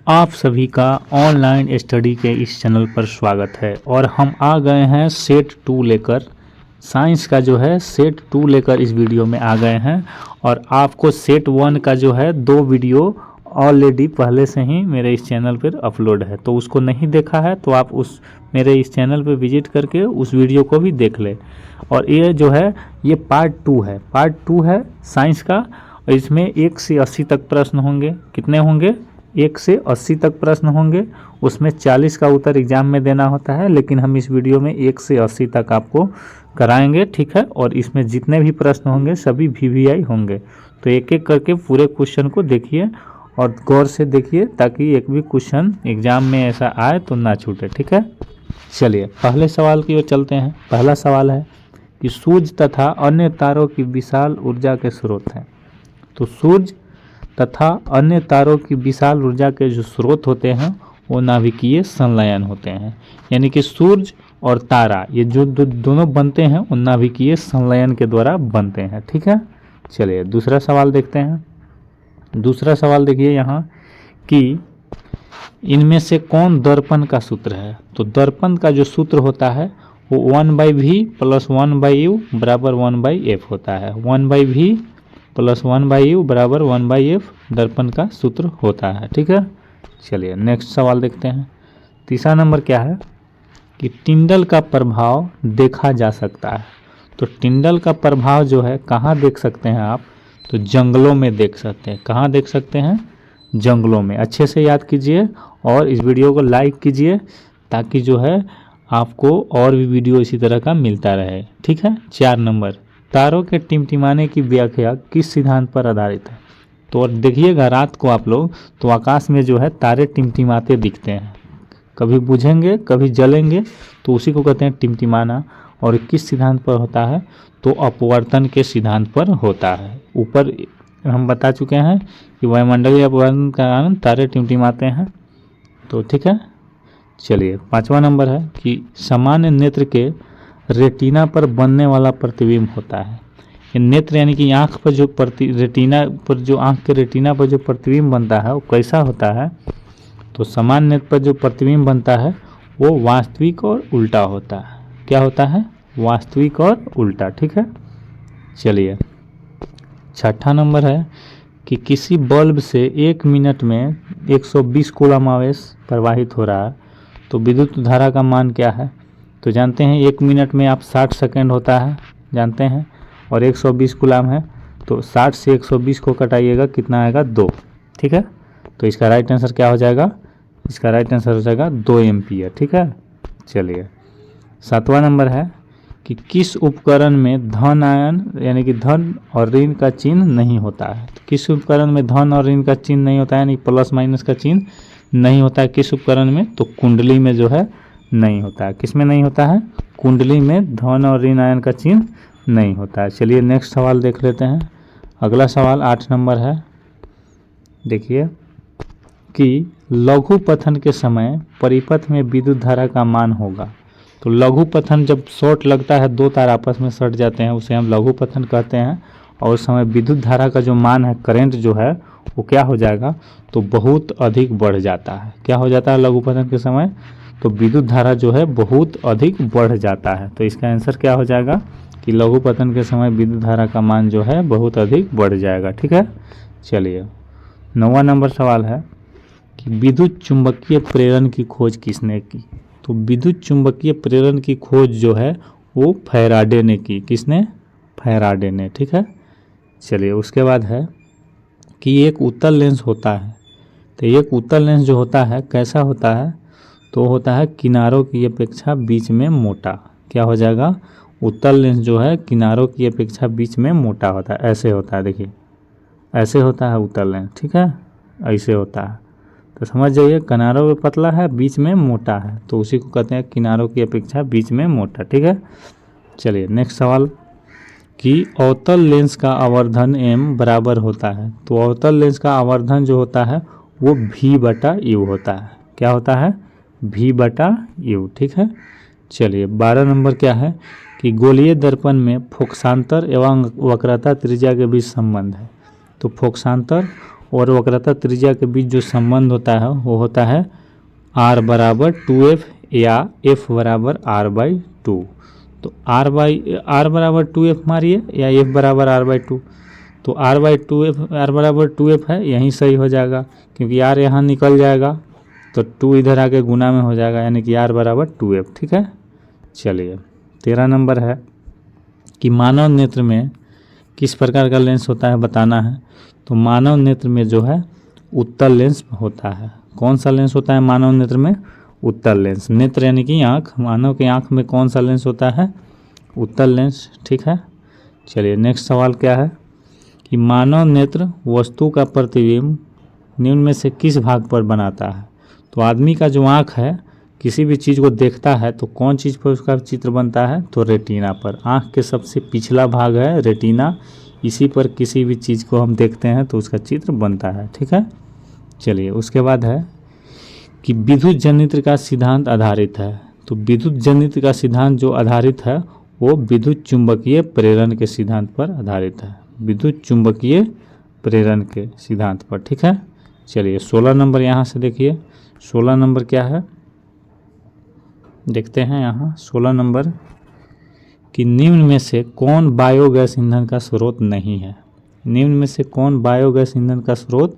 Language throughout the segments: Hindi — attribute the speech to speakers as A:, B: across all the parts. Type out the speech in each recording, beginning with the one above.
A: आप सभी का ऑनलाइन स्टडी के इस चैनल पर स्वागत है और हम आ गए हैं सेट 2 लेकर। साइंस का जो है सेट 2 लेकर इस वीडियो में आ गए हैं और आपको सेट 1 का जो है 2 वीडियो ऑलरेडी पहले से ही मेरे इस चैनल पर अपलोड है, तो उसको नहीं देखा है तो आप उस मेरे इस चैनल पर विजिट करके उस वीडियो को भी देख ले। और ये जो है ये पार्ट 2 है साइंस का। इसमें 1 से 80 तक प्रश्न होंगे। कितने होंगे? 1 से 80 तक प्रश्न होंगे। उसमें 40 का उत्तर एग्जाम में देना होता है, लेकिन हम इस वीडियो में 1 से 80 तक आपको कराएंगे, ठीक है। और इसमें जितने भी प्रश्न होंगे सभी VVI होंगे। तो एक एक करके पूरे क्वेश्चन को देखिए और गौर से देखिए ताकि एक भी क्वेश्चन एग्जाम में ऐसा आए तो ना छूटे, ठीक है। चलिए पहले सवाल की ओर चलते हैं। पहला सवाल है कि सूर्य तथा अन्य तारों की विशाल ऊर्जा के स्रोत हैं। तो सूर्य तथा अन्य तारों की विशाल ऊर्जा के जो स्रोत होते हैं वो नाभिकीय संलयन होते हैं। यानी कि सूर्य और तारा ये जो दोनों बनते हैं वो नाभिकीय संलयन के द्वारा बनते हैं, ठीक है। चलिए दूसरा सवाल देखते हैं। दूसरा सवाल देखिए यहाँ कि इनमें से कौन दर्पण का सूत्र है। तो दर्पण का जो सूत्र होता है वो 1/v + 1/u बराबर 1/f होता है। 1/v + 1/u बराबर 1/f दर्पण का सूत्र होता है, ठीक है। चलिए नेक्स्ट सवाल देखते हैं। तीसरा नंबर क्या है कि टिंडल का प्रभाव देखा जा सकता है। तो टिंडल का प्रभाव जो है कहाँ देख सकते हैं आप? तो जंगलों में देख सकते हैं। कहाँ देख सकते हैं? जंगलों में। अच्छे से याद कीजिए और इस वीडियो को लाइक कीजिए ताकि जो है आपको और भी वीडियो इसी तरह का मिलता रहे, ठीक है। 4 नंबर, तारों के टिमटिमाने की व्याख्या किस सिद्धांत पर आधारित है। तो देखिएगा रात को आप लोग तो आकाश में जो है तारे टिमटिमाते दिखते हैं, कभी बुझेंगे कभी जलेंगे, तो उसी को कहते हैं टिमटिमाना। और किस सिद्धांत पर होता है? तो अपवर्तन के सिद्धांत पर होता है। ऊपर हम बता चुके हैं कि वायुमंडलीय अपवर्तन के कारण तारे टिमटिमाते हैं, तो ठीक है। चलिए 5वां नंबर है कि सामान्य नेत्र के रेटिना पर बनने वाला प्रतिबिंब होता है। ये नेत्र यानी कि आँख पर जो रेटिना पर जो आँख के रेटिना पर जो प्रतिबिंब बनता है वो कैसा होता है? तो सामान्य नेत्र पर जो प्रतिबिंब बनता है वो वास्तविक और उल्टा होता है। क्या होता है? वास्तविक और उल्टा, ठीक है। चलिए 6ठा नंबर है कि किसी बल्ब से 1 मिनट में 120 कूलम आवेश प्रवाहित हो रहा है, तो विद्युत धारा का मान क्या है? तो जानते हैं 1 मिनट में आप 60 सेकंड होता है, जानते हैं, और 120 कूलम है, तो 60 से 120 को कटाइएगा, कितना आएगा? 2, ठीक है। तो इसका राइट आंसर क्या हो जाएगा? इसका राइट आंसर हो जाएगा 2 एम्पियर, ठीक है। चलिए 7वां नंबर है कि किस उपकरण में धन आयन यानी कि धन और ऋण का चिन्ह नहीं होता है। तो किस उपकरण में धन और ऋण का चिन्ह नहीं होता है, यानी प्लस माइनस का चिन्ह नहीं होता है किस उपकरण में? तो कुंडली में जो है नहीं होता है। किस में नहीं होता है? कुंडली में धन और ऋण आयन का चिन्ह नहीं होता है। चलिए नेक्स्ट सवाल देख लेते हैं। अगला सवाल 8 नंबर है। देखिए कि लघु पथन के समय परिपथ में विद्युत धारा का मान होगा। तो लघु पथन जब शॉर्ट लगता है, 2 तार आपस में सट जाते हैं, उसे हम लघु पथन कहते हैं। और उस समय विद्युत धारा का जो मान है, करंट जो है वो क्या हो जाएगा? तो बहुत अधिक बढ़ जाता है। क्या हो जाता है लघु पथन के समय? तो विद्युत धारा जो है बहुत अधिक बढ़ जाता है। तो इसका आंसर क्या हो जाएगा कि लघु पतन के समय विद्युत धारा का मान जो है बहुत अधिक बढ़ जाएगा, ठीक है। चलिए 9वां नंबर सवाल है कि विद्युत चुंबकीय प्रेरण की खोज किसने की। तो विद्युत चुंबकीय प्रेरण की खोज जो है वो फैराडे ने की। किसने? फैराडे ने, ठीक है। चलिए उसके बाद है कि एक उत्तल लेंस होता है। तो एक उत्तल लेंस जो होता है कैसा होता है? तो होता है किनारों की अपेक्षा बीच में मोटा। क्या हो जाएगा? उत्तल लेंस जो है किनारों की अपेक्षा बीच में मोटा होता है। ऐसे होता है, देखिए ऐसे होता है उत्तल लेंस, ठीक है, ऐसे होता है। तो समझ जाइए किनारों में पतला है, बीच में मोटा है, तो उसी को कहते हैं किनारों की अपेक्षा बीच में मोटा, ठीक है। चलिए नेक्स्ट सवाल कि अवतल लेंस का आवर्धन m बराबर होता है। तो अवतल लेंस का आवर्धन जो होता है वो v/u होता है। क्या होता है? v/u, ठीक है। चलिए 12 नंबर क्या है कि गोलीय दर्पण में फोकसांतर एवं वक्रता त्रिज्या के बीच संबंध है। तो फोकसांतर और वक्रता त्रिज्या के बीच जो संबंध होता है वो होता है r बराबर 2f या f बराबर r/2। तो r बराबर 2f मारिए या f बराबर r/2। तो r बराबर 2f है, यहीं सही हो जाएगा क्योंकि r यहाँ निकल जाएगा तो 2 इधर आके गुना में हो जाएगा, यानी कि r बराबर 2f। ठीक है, चलिए 13 नंबर है कि मानव नेत्र में किस प्रकार का लेंस होता है बताना है। तो मानव नेत्र में जो है उत्तल लेंस होता है। कौन सा लेंस होता है मानव नेत्र में? उत्तल लेंस। नेत्र यानी कि आँख, मानव के आँख में कौन सा लेंस होता है? उत्तल लेंस। ठीक है, चलिए नेक्स्ट सवाल क्या है कि मानव नेत्र वस्तु का प्रतिबिंब निम्न में से किस भाग पर बनाता है। तो आदमी का जो आँख है किसी भी चीज़ को देखता है तो कौन चीज़ पर उसका चित्र बनता है? तो रेटिना पर। आँख के सबसे पिछला भाग है रेटिना, इसी पर किसी भी चीज़ को हम देखते हैं तो उसका चित्र बनता है। ठीक है, चलिए उसके बाद है कि विद्युत जनित्र का सिद्धांत आधारित है। तो विद्युत जनित्र का सिद्धांत जो आधारित है वो विद्युत चुंबकीय प्रेरण के सिद्धांत पर आधारित है, विद्युत चुंबकीय प्रेरण के सिद्धांत पर। ठीक है, चलिए 16 नंबर यहाँ से देखिए। 16 नंबर क्या है देखते हैं यहाँ। 16 नंबर कि निम्न में से कौन बायोगैस ईंधन का स्रोत नहीं है। निम्न में से कौन बायोगैस ईंधन का स्रोत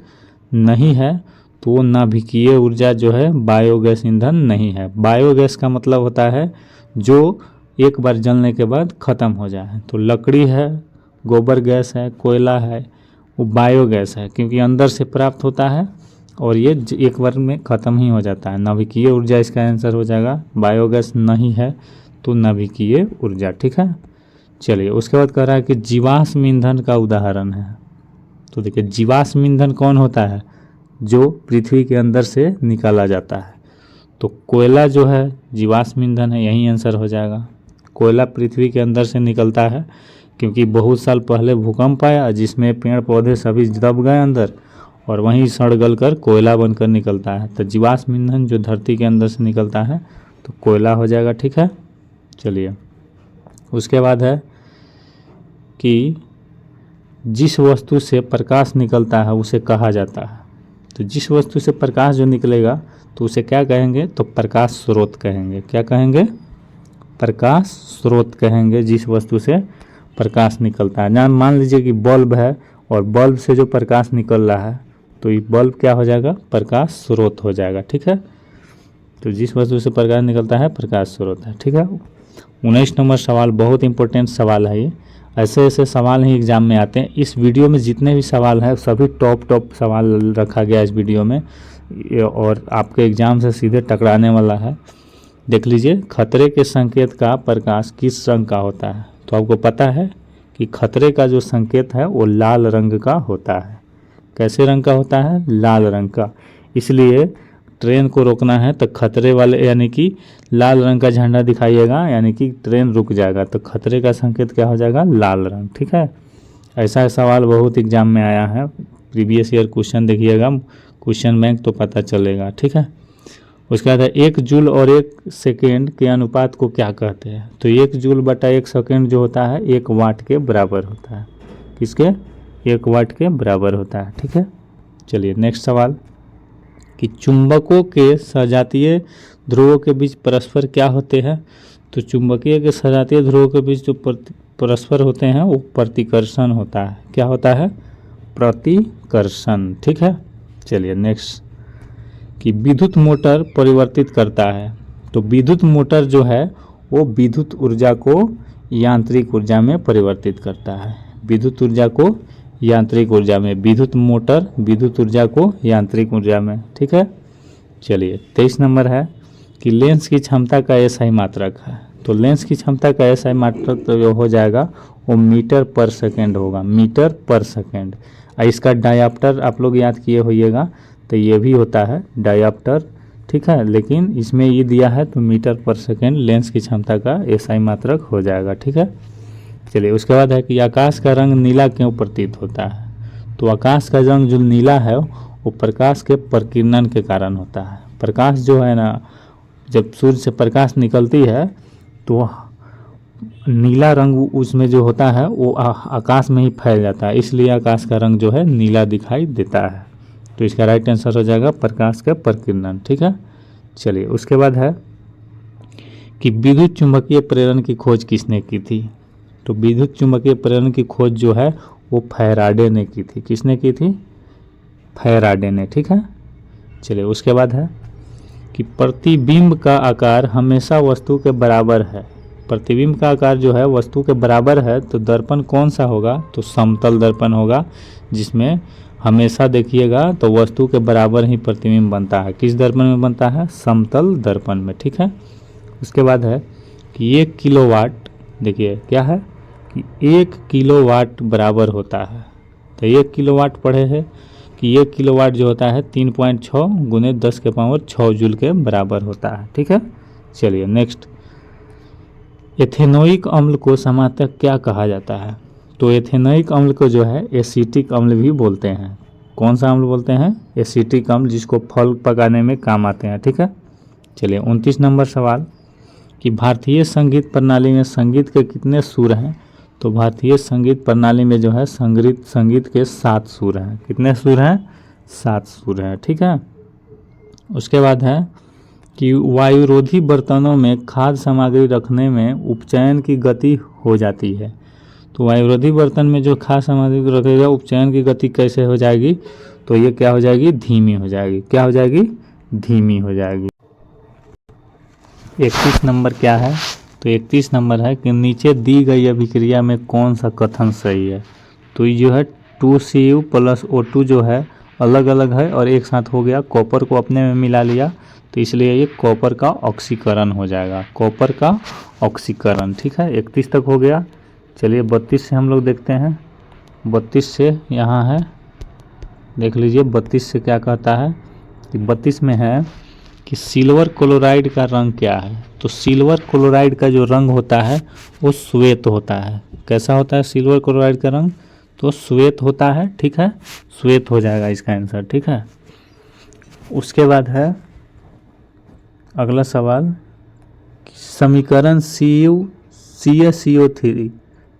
A: नहीं है? तो नाभिकीय ऊर्जा जो है बायोगैस ईंधन नहीं है। बायोगैस का मतलब होता है जो एक बार जलने के बाद ख़त्म हो जाए। तो लकड़ी है, गोबर गैस है, कोयला है, वो बायोगैस है क्योंकि अंदर से प्राप्त होता है और ये एक बार में ख़त्म ही हो जाता है। नाभिकीय ऊर्जा इसका आंसर हो जाएगा। बायोगैस नहीं है तो नाभिकीय ऊर्जा। ठीक है, चलिए उसके बाद कह रहा है कि जीवाश्म ईंधन का उदाहरण है। तो देखिए जीवाश्म ईंधन कौन होता है? जो पृथ्वी के अंदर से निकाला जाता है। तो कोयला जो है जीवाश्म ईंधन है, यही आंसर हो जाएगा। कोयला पृथ्वी के अंदर से निकलता है क्योंकि बहुत साल पहले भूकंप आया जिसमें पेड़ पौधे सभी दब गए अंदर और वहीं सड़ गल कर कोयला बनकर निकलता है। तो जीवाश्म ईंधन जो धरती के अंदर से निकलता है तो कोयला हो जाएगा। ठीक है, चलिए उसके बाद है कि जिस वस्तु से प्रकाश निकलता है उसे कहा जाता है। तो जिस वस्तु से प्रकाश जो निकलेगा तो उसे क्या कहेंगे? तो प्रकाश स्रोत कहेंगे। क्या कहेंगे? प्रकाश स्रोत कहेंगे जिस वस्तु से प्रकाश निकलता है। ना मान लीजिए कि बल्ब है और बल्ब से जो प्रकाश निकल रहा है तो ये बल्ब क्या हो जाएगा? प्रकाश स्रोत हो जाएगा। ठीक है, तो जिस वस्तु से प्रकाश निकलता है प्रकाश स्रोत है। ठीक है, 19 नंबर सवाल बहुत इंपॉर्टेंट सवाल है ये। ऐसे ऐसे सवाल ही एग्जाम में आते हैं। इस वीडियो में जितने भी सवाल हैं सभी टॉप सवाल रखा गया इस वीडियो में और आपके एग्जाम से सीधे टकराने वाला है। देख लीजिए, खतरे के संकेत का प्रकाश किस रंग का होता है? तो आपको पता है कि खतरे का जो संकेत है वो लाल रंग का होता है। कैसे रंग का होता है? लाल रंग का। इसलिए ट्रेन को रोकना है तो खतरे वाले यानी कि लाल रंग का झंडा दिखाइएगा, यानी कि ट्रेन रुक जाएगा। तो खतरे का संकेत क्या हो जाएगा? लाल रंग। ठीक है, ऐसा सवाल बहुत एग्जाम में आया है। प्रीवियस ईयर क्वेश्चन देखिएगा, क्वेश्चन बैंक तो पता चलेगा। ठीक है, उसके बाद 1 जूल और 1 सेकेंड के अनुपात को क्या कहते हैं? तो 1 जूल बटा 1 सेकेंड जो होता है 1 वाट के बराबर होता है। किसके? 1 वाट के बराबर होता है। ठीक है, चलिए नेक्स्ट सवाल कि चुंबकों के सजातीय ध्रुवों के बीच परस्पर क्या होते हैं? तो चुंबकीय के सजातीय ध्रुवों के बीच जो परस्पर होते हैं वो प्रतिकर्षण होता है। क्या होता है? प्रतिकर्षण। ठीक है, चलिए नेक्स्ट कि विद्युत मोटर परिवर्तित करता है। तो विद्युत मोटर जो है वो विद्युत ऊर्जा को यांत्रिक ऊर्जा में परिवर्तित करता है। विद्युत ऊर्जा को यांत्रिक ऊर्जा में, विद्युत मोटर विद्युत ऊर्जा को यांत्रिक ऊर्जा में। ठीक है, चलिए 23 नंबर है कि लेंस की क्षमता का एसआई मात्रक है। तो लेंस की क्षमता का एसआई मात्रक तो हो जाएगा वो मीटर पर सेकेंड होगा, मीटर पर सेकेंड। इसका डायाप्टर आप लोग याद किए होइएगा, तो ये भी होता है डायाप्टर। ठीक है, लेकिन इसमें ये दिया है तो मीटर पर सेकेंड लेंस की क्षमता का एसआई मात्रक हो जाएगा। ठीक है, चलिए उसके बाद है कि आकाश का रंग नीला क्यों प्रतीत होता है? तो आकाश का रंग जो नीला है वो प्रकाश के प्रकीर्णन के कारण होता है। प्रकाश जो है ना, जब सूर्य से प्रकाश निकलती है तो नीला रंग उसमें जो होता है वो आकाश में ही फैल जाता है, इसलिए आकाश का रंग जो है नीला दिखाई देता है। तो इसका राइट आंसर हो जाएगा प्रकाश का प्रकीर्णन। ठीक है, चलिए उसके बाद है कि विद्युत चुंबकीय प्रेरण की खोज किसने की थी। तो विद्युत चुंबकीय प्रेरण की खोज जो है वो फैराडे ने की थी। किसने की थी? फैराडे ने। ठीक है, चलिए उसके बाद है कि प्रतिबिंब का आकार हमेशा वस्तु के बराबर है। प्रतिबिंब का आकार जो है वस्तु के बराबर है, तो दर्पण कौन सा होगा? तो समतल दर्पण होगा, जिसमें हमेशा देखिएगा तो वस्तु के बराबर ही प्रतिबिंब बनता है। किस दर्पण में बनता है? समतल दर्पण में। ठीक है, उसके बाद है कि 1 किलोवाट, देखिए क्या है कि 1 किलोवाट बराबर होता है। तो 1 किलोवाट पढ़े हैं कि 1 किलोवाट जो होता है 3.6 गुने 10 के पावर 6 जूल के बराबर होता है। ठीक है, चलिए नेक्स्ट, एथेनोइक अम्ल को सामान्यतः क्या कहा जाता है? तो एथेनोइक अम्ल को जो है एसिटिक अम्ल भी बोलते हैं। कौन सा अम्ल बोलते हैं? एसिटिक अम्ल, जिसको फल पकाने में काम आते हैं। ठीक है, चलिए 29 नंबर सवाल कि भारतीय संगीत प्रणाली में संगीत के कितने सुर हैं? तो भारतीय संगीत प्रणाली में जो है संगीत के 7 सुर हैं। कितने सुर हैं? 7 सुर हैं। ठीक है, उसके बाद है कि वायुरोधी बर्तनों में खाद्य सामग्री रखने में उपचयन की गति हो जाती है। तो वायुरोधी बर्तन में जो खाद्य सामग्री रखेगा, उपचयन की गति कैसे हो जाएगी? तो ये क्या हो जाएगी? धीमी हो जाएगी। क्या हो जाएगी? धीमी हो जाएगी। 31 नंबर क्या है? तो 31 नंबर है कि नीचे दी गई अभिक्रिया में कौन सा कथन सही है? तो ये जो है 2Cu प्लस O2 जो है अलग अलग है और एक साथ हो गया, कॉपर को अपने में मिला लिया, तो इसलिए ये कॉपर का ऑक्सीकरण हो जाएगा। कॉपर का ऑक्सीकरण। ठीक है, 31 तक हो गया। चलिए 32 से हम लोग देखते हैं। 32 से यहाँ है, देख लीजिए 32 से क्या कहता है कि 32 में है कि सिल्वर क्लोराइड का रंग क्या है? तो सिल्वर क्लोराइड का जो रंग होता है वो श्वेत होता है। कैसा होता है सिल्वर क्लोराइड का रंग? तो श्वेत होता है। ठीक है, श्वेत हो जाएगा इसका आंसर। ठीक है, उसके बाद है अगला सवाल, समीकरण CuCaCO3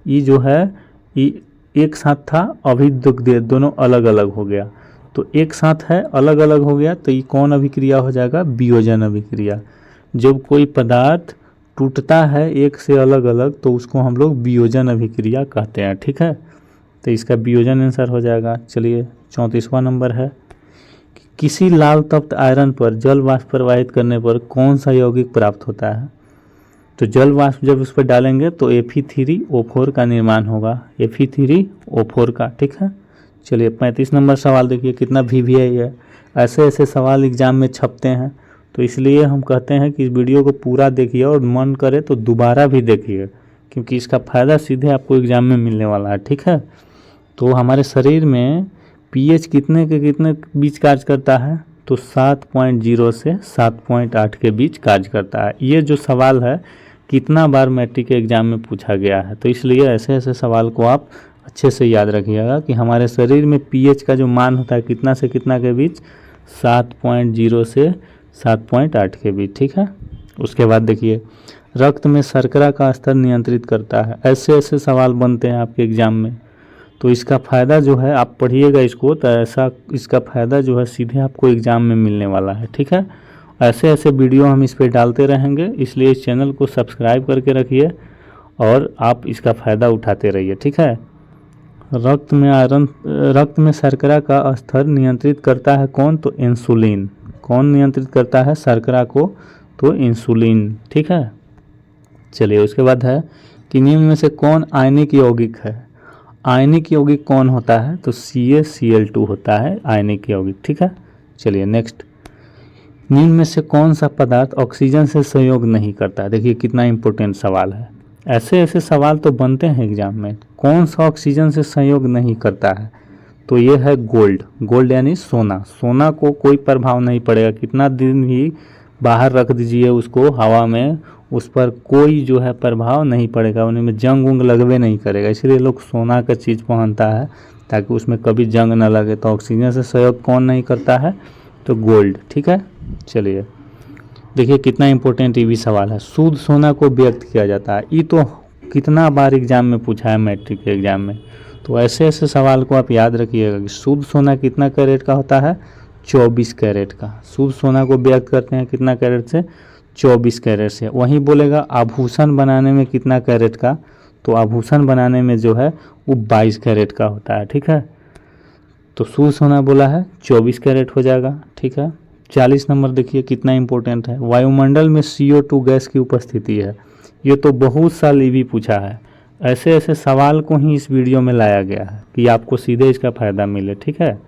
A: ये जो है ये एक साथ था, अभी दोनों अलग अलग हो गया। तो एक साथ है, अलग अलग हो गया, तो ये कौन अभिक्रिया हो जाएगा? वियोजन अभिक्रिया। जब कोई पदार्थ टूटता है एक से अलग अलग तो उसको हम लोग वियोजन अभिक्रिया कहते हैं। ठीक है, तो इसका वियोजन आंसर हो जाएगा। चलिए 34वां नंबर है कि किसी लाल तप्त आयरन पर जल वाष्प प्रवाहित करने पर कौन सा यौगिक प्राप्त होता है? तो जल वाष्प जब उस पर डालेंगे तो Fe3O4 का निर्माण होगा। Fe3O4 का। ठीक है, चलिए 35 नंबर सवाल देखिए, कितना VVI है। ऐसे ऐसे सवाल एग्जाम में छपते हैं, तो इसलिए हम कहते हैं कि इस वीडियो को पूरा देखिए और मन करे तो दोबारा भी देखिए, क्योंकि इसका फ़ायदा सीधे आपको एग्जाम में मिलने वाला है। ठीक है, तो हमारे शरीर में pH कितने के कितने बीच कार्य करता है? तो 7.0 से 7.8 के बीच कार्य करता है। ये जो सवाल है कितना बार मैट्रिक के एग्जाम में पूछा गया है, तो इसलिए ऐसे ऐसे सवाल को आप अच्छे से याद रखिएगा कि हमारे शरीर में pH का जो मान होता है कितना से कितना के बीच? 7.0 से 7.8 के बीच। ठीक है, उसके बाद देखिए रक्त में शर्करा का स्तर नियंत्रित करता है। ऐसे ऐसे सवाल बनते हैं आपके एग्जाम में, तो इसका फ़ायदा जो है आप पढ़िएगा इसको, तो ऐसा इसका फ़ायदा जो है सीधे आपको एग्ज़ाम में मिलने वाला है। ठीक है, ऐसे ऐसे वीडियो हम इस पर डालते रहेंगे, इसलिए इस चैनल को सब्सक्राइब करके रखिए और आप इसका फ़ायदा उठाते रहिए। ठीक है, रक्त में शर्करा का स्तर नियंत्रित करता है कौन? तो इंसुलिन। कौन नियंत्रित करता है शर्करा को? तो इंसुलिन। ठीक है, चलिए उसके बाद है कि निम्न में से कौन आयनिक यौगिक है? आयनिक यौगिक कौन होता है? तो CaCl2 होता है आयनिक यौगिक। ठीक है, चलिए नेक्स्ट, निम्न में से कौन सा पदार्थ ऑक्सीजन से संयोग नहीं करता है? देखिए कितना इंपॉर्टेंट सवाल है। ऐसे ऐसे सवाल तो बनते हैं एग्जाम में। कौन सा ऑक्सीजन से संयोग नहीं करता है? तो ये है गोल्ड। गोल्ड यानी सोना। सोना को कोई प्रभाव नहीं पड़ेगा, कितना दिन भी बाहर रख दीजिए उसको हवा में, उस पर कोई जो है प्रभाव नहीं पड़ेगा, उनमें जंग उंग लगवे नहीं करेगा। इसलिए लोग सोना का चीज़ पहनता है ताकि उसमें कभी जंग ना लगे। तो ऑक्सीजन से सहयोग कौन नहीं करता है? तो गोल्ड। ठीक है, चलिए देखिए कितना इंपॉर्टेंट ये भी सवाल है। शुद्ध सोना को व्यक्त किया जाता है, ये तो कितना बार एग्जाम में पूछा है मैट्रिक के एग्जाम में। तो ऐसे ऐसे सवाल को आप याद रखिएगा कि शुद्ध सोना कितना कैरेट का होता है, 24 कैरेट का। शुद्ध सोना को व्यक्त करते हैं कितना कैरेट से, 24 कैरेट से। वहीं बोलेगा आभूषण बनाने में कितना कैरेट का, तो आभूषण बनाने में जो है वो 22 कैरेट का होता है, ठीक है। तो शुद्ध सोना बोला है 24 कैरेट हो जाएगा, ठीक है। 40 नंबर देखिए कितना इंपॉर्टेंट है, वायुमंडल में CO2 गैस की उपस्थिति है। ये तो बहुत साल ये भी पूछा है, ऐसे ऐसे सवाल को ही इस वीडियो में लाया गया है कि आपको सीधे इसका फ़ायदा मिले, ठीक है।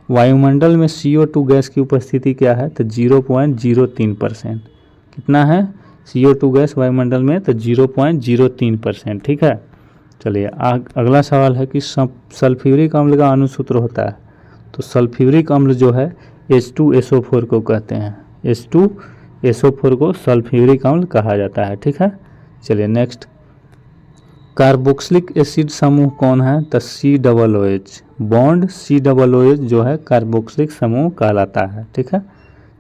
A: वायुमंडल में CO2 गैस की उपस्थिति क्या है, तो 0.03%। कितना है CO2 गैस वायुमंडल में, तो 0.03%, ठीक है। चलिए अगला सवाल है कि सल्फ्यूरिक अम्ल का अनुसूत्र होता है, तो सल्फ्यूरिक अम्ल जो है H2SO4 को कहते हैं। H2SO4 को सल्फ्यूरिक अम्ल कहा जाता है, ठीक है। चलिए नेक्स्ट, कार्बोक्सिलिक एसिड समूह कौन है, तो COOH। बॉन्ड COOH जो है कार्बोक्सिलिक समूह कहलाता है, ठीक है।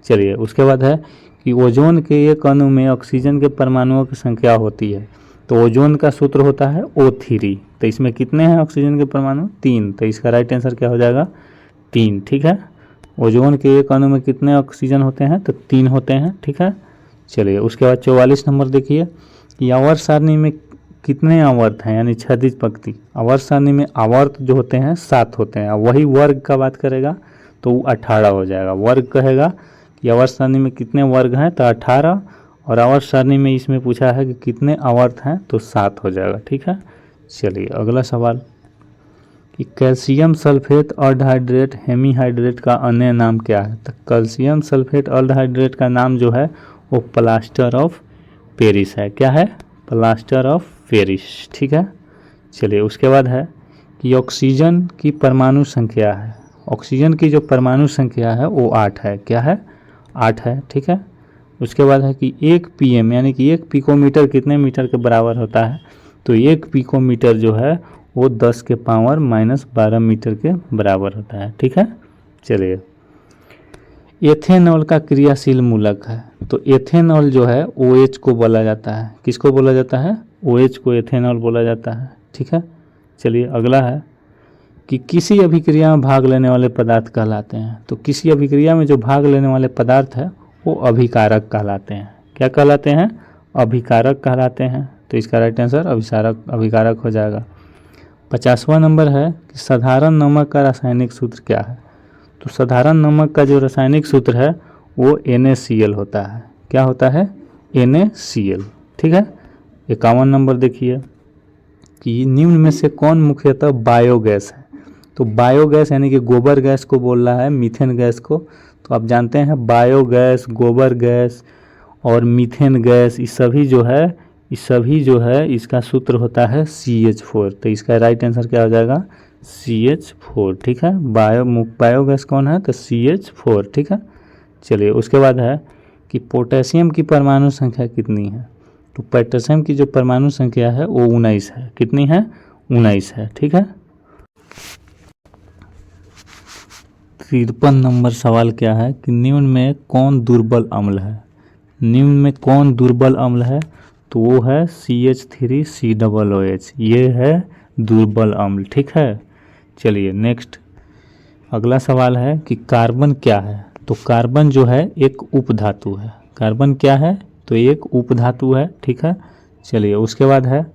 A: चलिए उसके बाद है कि ओजोन के एक अणु में ऑक्सीजन के परमाणुओं की संख्या होती है, तो ओजोन का सूत्र होता है O3। तो इसमें कितने हैं ऑक्सीजन के परमाणु, 3। तो इसका राइट आंसर क्या हो जाएगा, 3, ठीक है। ओजोन के एक अणु में कितने ऑक्सीजन होते हैं, तो 3 होते हैं, ठीक है। चलिए उसके बाद 44 नंबर देखिए कि आवर्त सारणी में कितने आवर्त हैं, यानी क्षैतिज पंक्ति। आवर्त सारणी में आवर्त जो होते हैं 7 होते हैं। वही वर्ग का बात करेगा तो वो 18 हो जाएगा। वर्ग कहेगा कि आवर्त सारणी में कितने वर्ग हैं, तो 18। और आवर्त सारणी में इसमें पूछा है कि कितने आवर्त हैं, तो 7 हो जाएगा, ठीक है। चलिए अगला सवाल कि कैल्शियम सल्फेट ऑल्डहाइड्रेट हेमीहाइड्रेट का अन्य नाम क्या है, तो कैल्शियम सल्फेट ऑल्डहाइड्रेट का नाम जो है वो प्लास्टर ऑफ पेरिस है। क्या है, प्लास्टर ऑफ पेरिस, ठीक है। चलिए उसके बाद है कि ऑक्सीजन की परमाणु संख्या है, ऑक्सीजन की जो परमाणु संख्या है वो 8 है। क्या है, 8 है, ठीक है। उसके बाद है कि 1 PM यानी कि 1 पिकोमीटर कितने मीटर के बराबर होता है, तो 1 पिकोमीटर जो है वो 10 के पावर -12 मीटर के बराबर होता है, ठीक है। चलिए एथेनॉल का क्रियाशील मूलक है, तो एथेनॉल जो है OH को बोला जाता है। किसको बोला जाता है, OH को एथेनॉल बोला जाता है, ठीक है। चलिए अगला है कि किसी अभिक्रिया में भाग लेने वाले पदार्थ कहलाते हैं, तो किसी अभिक्रिया में जो भाग लेने वाले पदार्थ है वो अभिकारक कहलाते हैं। क्या कहलाते हैं, अभिकारक कहलाते हैं। तो इसका राइट आंसर अभिकारक हो जाएगा। 50वां नंबर है कि साधारण नमक का रासायनिक सूत्र क्या है, तो साधारण नमक का जो रासायनिक सूत्र है वो NaCl होता है। क्या होता है, NaCl, ठीक है। 51 नंबर देखिए कि निम्न में से कौन मुख्यतः बायोगैस है, तो बायोगैस यानी कि गोबर गैस को बोल रहा है, मीथेन गैस को। तो आप जानते हैं बायोगैस, गोबर गैस और मीथेन गैस, ये सभी जो है इसका सूत्र होता है CH4। तो इसका राइट आंसर क्या हो जाएगा, CH4, ठीक है। बायोगैस कौन है, तो CH4, ठीक है। चलिए उसके बाद है कि पोटेशियम की परमाणु संख्या कितनी है, तो पोटेशियम की जो परमाणु संख्या है वो 19 है। कितनी है, 19 है, ठीक है। 53 नंबर सवाल क्या है कि निम्न में कौन दुर्बल अम्ल है, निम्न में कौन दुर्बल अम्ल है, तो वो है CH3COOH, ये है दुर्बल अम्ल, ठीक है। चलिए नेक्स्ट अगला सवाल है कि कार्बन क्या है, तो कार्बन जो है एक उपधातु है। कार्बन क्या है, तो एक उपधातु है, ठीक है। चलिए उसके बाद है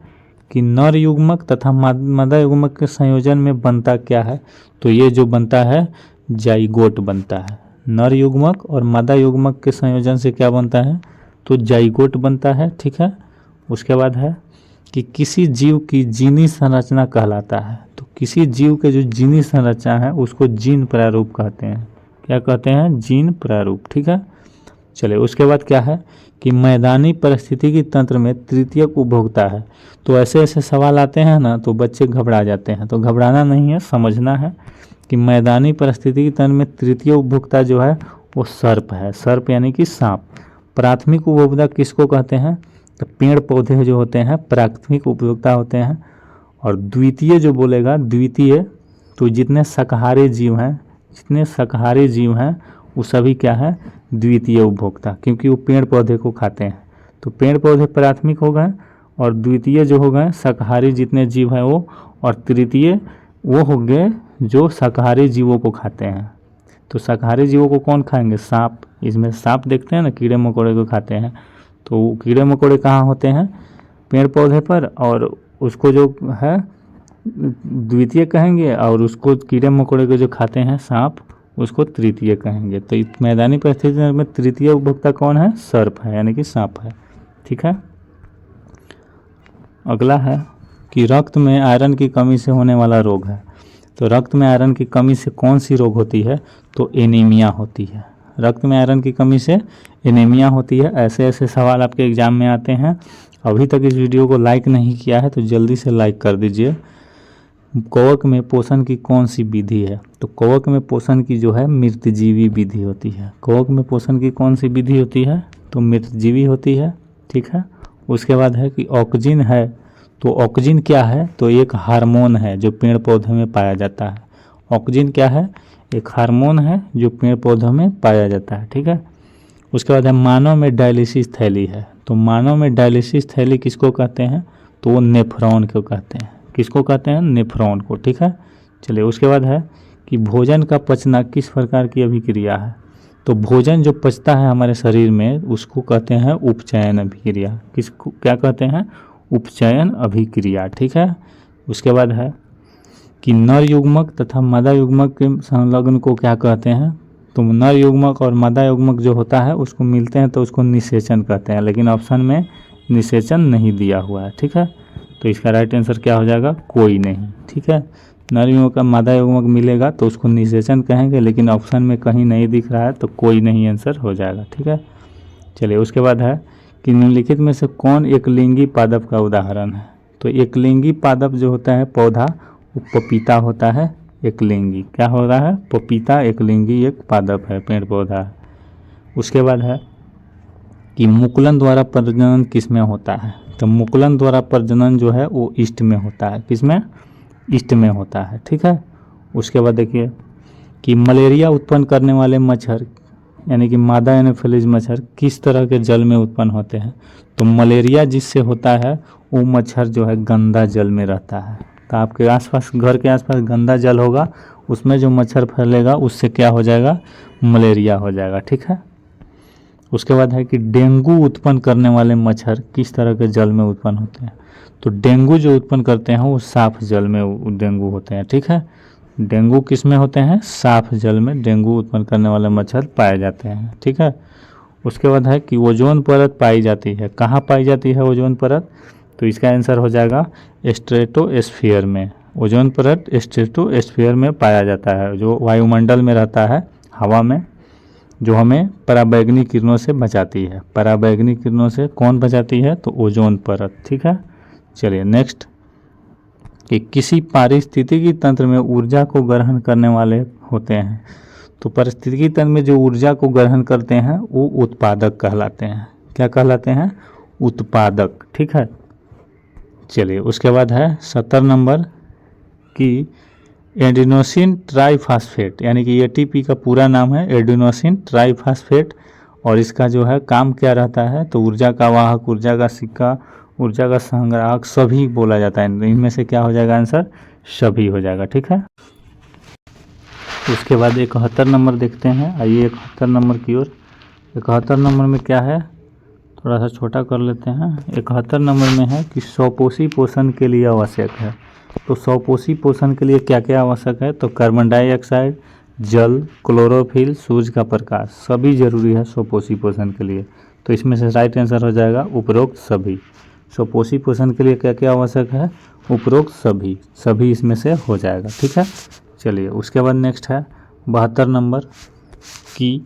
A: कि नर युग्मक तथा मादा युग्मक के संयोजन में बनता क्या है, तो ये जो बनता है जाइगोट बनता है। नर युग्मक और मादा युग्मक के संयोजन से क्या बनता है, तो जाइगोट बनता है, ठीक है। उसके बाद है कि किसी जीव की जीनी संरचना कहलाता है, तो किसी जीव के जो जीनी संरचना है उसको जीन प्रारूप कहते हैं। क्या कहते हैं, जीन प्रारूप, ठीक है। चलिए उसके बाद क्या है कि मैदानी परिस्थितिकी तंत्र में तृतीयक उपभोक्ता है, तो ऐसे ऐसे सवाल आते हैं ना तो बच्चे घबरा जाते हैं, तो घबराना नहीं है, समझना है कि मैदानी परिस्थितिकी तंत्र में तृतीय उपभोक्ता जो है वो सर्प है। सर्प यानी कि सांप। प्राथमिक उपभोक्ता किसको कहते हैं, तो पेड़ पौधे जो होते हैं प्राथमिक उपभोक्ता होते हैं। और द्वितीय जो बोलेगा, द्वितीय तो जितने शाकाहारी जीव हैं वो सभी क्या है, द्वितीय उपभोक्ता, क्योंकि वो पेड़ पौधे को खाते हैं। तो पेड़ पौधे प्राथमिक हो गए और द्वितीय जो हो गए शाकाहारी जितने जीव हैं वो, और तृतीय वो हो गए जो शाकाहारी जीवों को खाते हैं। तो शाकाहारी जीवों को कौन खाएंगे? सांप। इसमें सांप देखते हैं ना, कीड़े मकोड़े को खाते हैं। तो कीड़े मकोड़े कहाँ होते हैं? पेड़ पौधे पर, और उसको जो है द्वितीय कहेंगे, और उसको कीड़े मकोड़े को जो खाते हैं सांप, उसको तृतीय कहेंगे। तो मैदानी परिस्थिति में तृतीय उपभोक्ता कौन है? सर्प है, यानी कि सांप है। ठीक है। अगला है कि रक्त में आयरन की कमी से होने वाला रोग है। तो रक्त में आयरन की कमी से कौन सी रोग होती है? तो एनीमिया होती है। रक्त में आयरन की कमी से एनीमिया होती है। ऐसे ऐसे सवाल आपके एग्जाम में आते हैं। अभी तक इस वीडियो को लाइक नहीं किया है तो जल्दी से लाइक कर दीजिए। कवक में पोषण की कौन सी विधि है? तो कवक में पोषण की जो है मृतजीवी विधि होती है। कवक में पोषण की कौन सी विधि होती है? तो मृतजीवी होती है। ठीक है। उसके बाद है कि ऑक्जिन है। तो ऑक्जिन क्या है? तो एक हार्मोन है जो पेड़ पौधों में पाया जाता है। ऑक्जिन क्या है? एक हार्मोन है जो पेड़ पौधों में पाया जाता है। ठीक है। उसके बाद है मानव में डायलिसिस थैली है। तो मानव में डायलिसिस थैली किसको कहते हैं? तो वो नेफ्रॉन को कहते हैं। किसको कहते हैं? नेफ्रॉन को। ठीक है। चलिए, उसके बाद है कि भोजन का पचना किस प्रकार की अभिक्रिया है? तो भोजन जो पचता है हमारे शरीर में उसको कहते हैं उपचयन अभिक्रिया। किसको क्या कहते हैं? उपचयन अभिक्रिया। ठीक है। उसके बाद है कि नर युग्मक तथा मादा युग्मक के संलग्न को क्या कहते हैं? तो नर युग्मक और मादा युग्मक जो होता है उसको मिलते हैं तो उसको निषेचन कहते हैं, लेकिन ऑप्शन में निषेचन नहीं दिया हुआ है। ठीक है। तो इसका राइट आंसर क्या हो जाएगा? कोई नहीं। ठीक है। नर युग्मक का मादा युग्मक मिलेगा तो उसको निषेचन कहेंगे, लेकिन ऑप्शन में कहीं नहीं दिख रहा है तो कोई नहीं आंसर हो जाएगा। ठीक है। चलिए, उसके बाद है कि निम्नलिखित में से कौन एक लिंगी पादप का उदाहरण है? तो एक लिंगी पादप जो होता है पौधा, वो पपीता होता है। एक लिंगी क्या हो रहा है? पपीता एक लिंगी एक पादप है, पेड़ पौधा है। उसके बाद है कि मुकुलन द्वारा प्रजनन किस में होता है? तो मुकुलन द्वारा प्रजनन जो है वो ईस्ट में होता है। किस में? ईस्ट में होता है। ठीक है। उसके बाद देखिए कि मलेरिया उत्पन्न करने वाले मच्छर यानी कि मादा एनोफिलीज मच्छर किस तरह के जल में उत्पन्न होते हैं? तो मलेरिया जिससे होता है वो मच्छर जो है गंदा जल में रहता है। तो आपके आसपास, घर के आसपास गंदा जल होगा, उसमें जो मच्छर फैलेगा उससे क्या हो जाएगा? मलेरिया हो जाएगा। ठीक है। उसके बाद है कि डेंगू उत्पन्न करने वाले मच्छर किस तरह के जल में उत्पन्न होते हैं? तो डेंगू जो उत्पन्न करते हैं वो साफ जल में डेंगू होते हैं। ठीक है। डेंगू किस में होते हैं? साफ जल में डेंगू उत्पन्न करने वाले मच्छर पाए जाते हैं। ठीक है। उसके बाद है कि ओजोन परत पाई जाती है। कहाँ पाई जाती है ओजोन परत? तो इसका आंसर हो जाएगा स्ट्रेटोस्फीयर में। ओजोन परत स्ट्रेटोस्फीयर में पाया जाता है, जो वायुमंडल में रहता है, हवा में, जो हमें पराबैंगनी किरणों से बचाती है। पराबैंगनी किरणों से कौन बचाती है? तो ओजोन परत। ठीक है। चलिए नेक्स्ट, कि किसी पारिस्थितिकी तंत्र में ऊर्जा को ग्रहण करने वाले होते हैं। तो पारिस्थितिकी तंत्र में जो ऊर्जा को ग्रहण करते हैं वो उत्पादक कहलाते हैं। क्या कहलाते हैं? उत्पादक। ठीक है। चलिए, उसके बाद है 70 नंबर कि एडिनोसिन ट्राइफास्फेट, यानी कि एटीपी का पूरा नाम है एडिनोसिन ट्राइफास्फेट, और इसका जो है काम क्या रहता है? तो ऊर्जा का वाहक, ऊर्जा का सिक्का, ऊर्जा का संग्राहक सभी बोला जाता है। इनमें से क्या हो जाएगा आंसर? सभी हो जाएगा। ठीक है। उसके बाद 71 नंबर देखते हैं। आइए 71 नंबर की ओर। 71 नंबर में क्या है? थोड़ा सा छोटा कर लेते हैं। 71 नंबर में है कि स्वपोषी पोषण के लिए आवश्यक है। तो स्वपोषी पोषण के लिए क्या क्या आवश्यक है? तो कार्बन डाइऑक्साइड, जल, क्लोरोफिल, सूर्य का प्रकाश, सभी जरूरी है स्वपोषी पोषण के लिए। तो इसमें से राइट आंसर हो जाएगा उपरोक्त सभी। स्वपोषी पोषण के लिए क्या क्या आवश्यक है? उपरोक्त सभी, सभी इसमें से हो जाएगा। ठीक है। चलिए, उसके बाद नेक्स्ट है 72 नंबर कि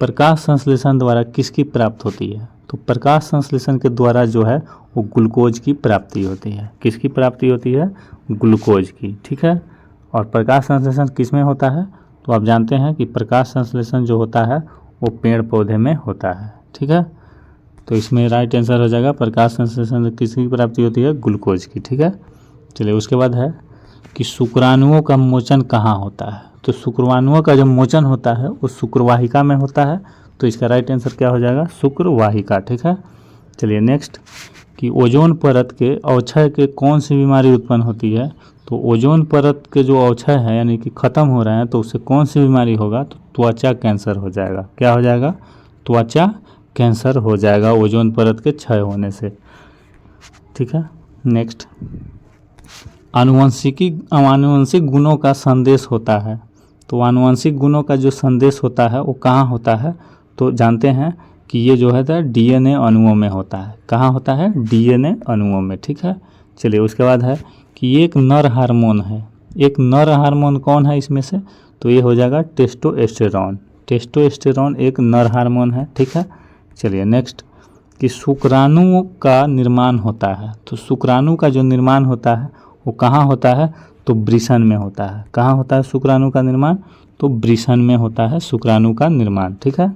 A: प्रकाश संश्लेषण द्वारा किसकी प्राप्त होती है? तो प्रकाश संश्लेषण के द्वारा जो है वो ग्लूकोज की प्राप्ति होती है। किसकी प्राप्ति होती है? ग्लूकोज की। ठीक है। और प्रकाश संश्लेषण किस में होता है? तो आप जानते हैं कि प्रकाश संश्लेषण जो होता है वो पेड़ पौधे में होता है। ठीक है। तो इसमें राइट आंसर हो जाएगा प्रकाश संश्लेषण किसकी प्राप्ति होती है? ग्लूकोज की। ठीक है। चलिए, उसके बाद है कि शुक्राणुओं का मोचन कहाँ होता है? तो शुक्राणुओं का जो मोचन होता है वो शुक्रवाहिका में होता है। तो इसका राइट आंसर क्या हो जाएगा? शुक्रवाहिका। ठीक है। चलिए नेक्स्ट, कि ओजोन परत के अवक्षय के कौन सी बीमारी उत्पन्न होती है। तो ओजोन परत के जो अवक्षय है यानी कि ख़त्म हो रहे हैं तो उससे कौन सी बीमारी होगा, तो त्वचा कैंसर हो जाएगा। क्या हो जाएगा, त्वचा कैंसर हो जाएगा ओजोन परत के क्षय होने से। ठीक है, नेक्स्ट, आनुवंशिक गुणों का संदेश होता है। तो आनुवंशिक गुणों का जो संदेश होता है वो कहाँ होता है, तो जानते हैं कि ये जो है डीएनए अणुओं में होता है। कहाँ होता है, डीएनए अणुओं में। ठीक है, चलिए उसके बाद है कि एक नर हार्मोन है। एक नर हार्मोन कौन है इसमें से, तो ये हो जाएगा टेस्टोस्टेरोन। टेस्टोस्टेरोन एक नर हार्मोन है। ठीक है, चलिए नेक्स्ट, कि शुक्राणु का निर्माण होता है। तो शुक्राणु का जो निर्माण होता है वो कहाँ होता है, तो वृषण में होता है। कहाँ होता है शुक्राणु का निर्माण, तो वृषण में होता है शुक्राणु का निर्माण। ठीक है,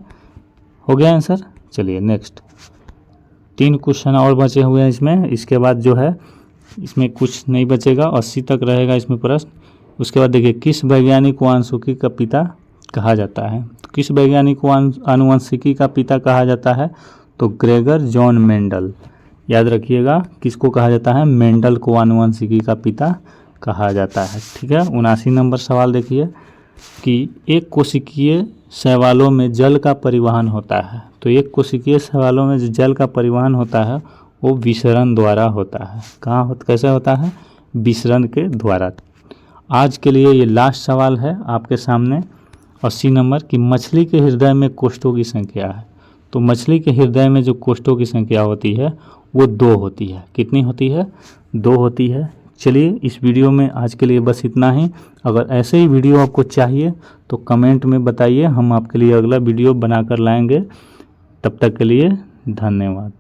A: हो गया आंसर। चलिए नेक्स्ट, 3 क्वेश्चन और बचे हुए हैं इसमें। इसके बाद जो है इसमें कुछ नहीं बचेगा, 80 तक रहेगा इसमें प्रश्न। उसके बाद देखिए, किस वैज्ञानिक को आनुवंशिकी का पिता कहा जाता है। तो किस वैज्ञानिक को आनुवंशिकी का पिता कहा जाता है, तो ग्रेगर जॉन मेंडल। याद रखिएगा, किसको कहा जाता है, मेंडल को आनुवंशिकी का पिता कहा जाता है। ठीक है, 79 नंबर सवाल देखिए, कि एक कोशिकीय शैवालों में जल का परिवहन होता है। तो एक कोशिकीय शैवालों में जो जल का परिवहन होता है वो विसरण द्वारा होता है। कैसे होता है, विसरण के द्वारा। आज के लिए ये लास्ट सवाल है आपके सामने, 80 नंबर, कि मछली के हृदय में कोष्ठों की संख्या है। तो मछली के हृदय में जो कोष्ठों की संख्या होती है वो 2 होती है। कितनी होती है, 2 होती है। चलिए इस वीडियो में आज के लिए बस इतना ही। अगर ऐसे ही वीडियो आपको चाहिए तो कमेंट में बताइए, हम आपके लिए अगला वीडियो बनाकर लाएंगे। तब तक के लिए धन्यवाद।